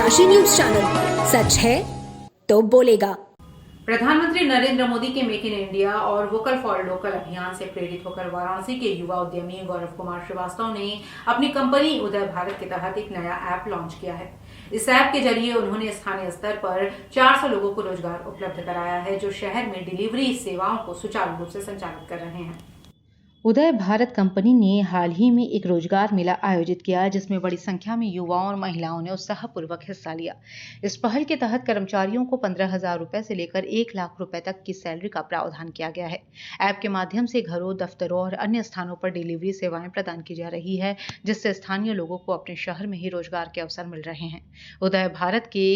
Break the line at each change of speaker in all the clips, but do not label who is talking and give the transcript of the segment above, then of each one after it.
डनकाशी news channel, सच है तो बोलेगा।
प्रधानमंत्री नरेंद्र मोदी के मेक इन इंडिया और वोकल फॉर लोकल अभियान से प्रेरित होकर वाराणसी के युवा उद्यमी गौरव कुमार श्रीवास्तव ने अपनी कंपनी उदय भारत के तहत एक नया ऐप लॉन्च किया है। इस ऐप के जरिए उन्होंने स्थानीय स्तर पर 400 लोगों को रोजगार उपलब्ध कराया है, जो शहर में डिलीवरी सेवाओं को सुचारू रूप से संचालित कर रहे हैं।
उदय भारत कंपनी ने हाल ही में एक रोजगार मेला आयोजित किया, जिसमें बड़ी संख्या में युवाओं और महिलाओं ने उत्साहपूर्वक हिस्सा लिया। इस पहल के तहत कर्मचारियों को 15,000 रुपए से लेकर 1 लाख रुपए तक की सैलरी का प्रावधान किया गया है। ऐप के माध्यम से घरों, दफ्तरों और अन्य स्थानों पर डिलीवरी सेवाएं प्रदान की जा रही है, जिससे स्थानीय लोगों को अपने शहर में ही रोजगार के अवसर मिल रहे हैं। उदय भारत के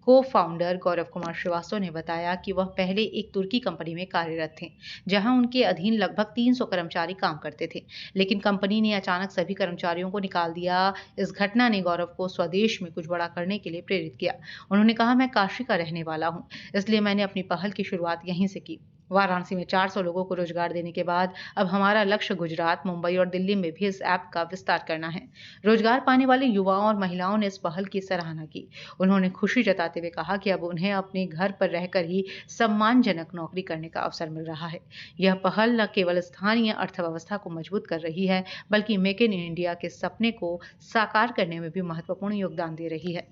को फाउंडर गौरव कुमार श्रीवास्तव ने बताया कि वह पहले एक तुर्की कंपनी में कार्यरत थे, जहां उनके अधीन लगभग 300 कर्मचारी काम करते थे, लेकिन कंपनी ने अचानक सभी कर्मचारियों को निकाल दिया। इस घटना ने गौरव को स्वदेश में कुछ बड़ा करने के लिए प्रेरित किया। उन्होंने कहा, मैं काशी का रहने वाला हूं, इसलिए मैंने अपनी पहल की शुरुआत यहीं से की। वाराणसी में 400 लोगों को रोजगार देने के बाद अब हमारा लक्ष्य गुजरात, मुंबई और दिल्ली में भी इस ऐप का विस्तार करना है। रोजगार पाने वाले युवाओं और महिलाओं ने इस पहल की सराहना की। उन्होंने खुशी जताते हुए कहा कि अब उन्हें अपने घर पर रहकर ही सम्मानजनक नौकरी करने का अवसर मिल रहा है। यह पहल न केवल स्थानीय अर्थव्यवस्था को मजबूत कर रही है, बल्कि मेक इन इंडिया के सपने को साकार करने में भी महत्वपूर्ण योगदान दे रही है।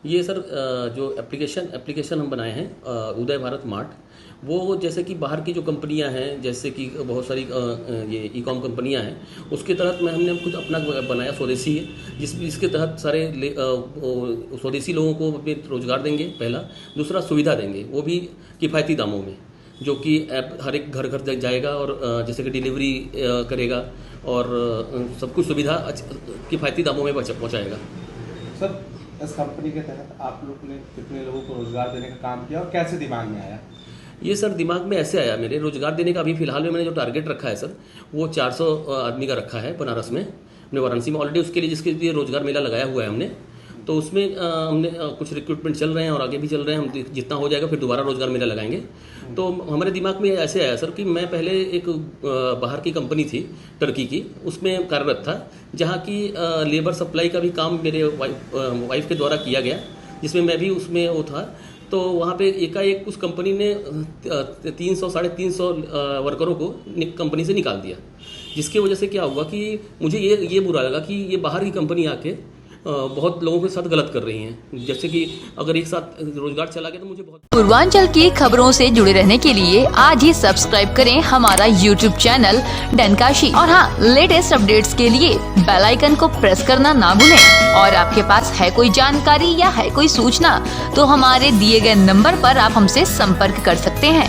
ये सर जो एप्लीकेशन हम बनाए हैं उदय भारत मार्ट, वो जैसे कि बाहर की जो कंपनियां हैं, जैसे कि बहुत सारी ये ई-कॉम कंपनियां हैं, उसके तहत हमने खुद अपना बनाया स्वदेशी है, जिसके तहत सारे स्वदेशी लोगों को अपने रोजगार देंगे। पहला, दूसरा सुविधा देंगे, वो भी किफ़ायती दामों में, जो कि ऐप हर एक घर घर जाएगा और जैसे कि डिलीवरी करेगा और सब कुछ सुविधा किफ़ायती दामों में पहुँचाएगा।
सर, इस कंपनी के तहत आप लोग ने कितने लोगों को रोजगार देने का काम किया और कैसे दिमाग में आया?
ये सर दिमाग में ऐसे आया, मेरे रोजगार देने का अभी फिलहाल में मैंने जो टारगेट रखा है सर, वो 400 आदमी का रखा है बनारस में, हमने वाराणसी में ऑलरेडी उसके लिए जिसके लिए रोजगार मेला लगाया हुआ है हमने। तो उसमें हमने कुछ रिक्रूटमेंट चल रहे हैं और आगे भी चल रहे हैं। हम जितना हो जाएगा फिर दोबारा रोजगार मेला लगाएंगे। तो हमारे दिमाग में ऐसे आया सर कि मैं पहले एक बाहर की कंपनी थी टर्की की, उसमें कार्यरत था, जहाँ की लेबर सप्लाई का भी काम मेरे वाइफ के द्वारा किया गया, जिसमें मैं भी उसमें वो था। तो वहाँ पे एकाएक उस कंपनी ने 300-350 वर्करों को कंपनी से निकाल दिया, जिसकी वजह से क्या हुआ कि मुझे ये बुरा लगा कि ये बाहर की कंपनी आके बहुत लोगों के साथ गलत कर रही हैं। जैसे कि अगर एक साथ रोजगार चला गया तो मुझे बहुत।
पूर्वांचल की खबरों से जुड़े रहने के लिए आज ही सब्सक्राइब करें हमारा YouTube चैनल डनकाशी, और हाँ, लेटेस्ट अपडेट्स के लिए बेल आइकन को प्रेस करना ना भूलें। और आपके पास है कोई जानकारी या है कोई सूचना, तो हमारे दिए गए नंबर पर आप हमसे संपर्क कर सकते हैं।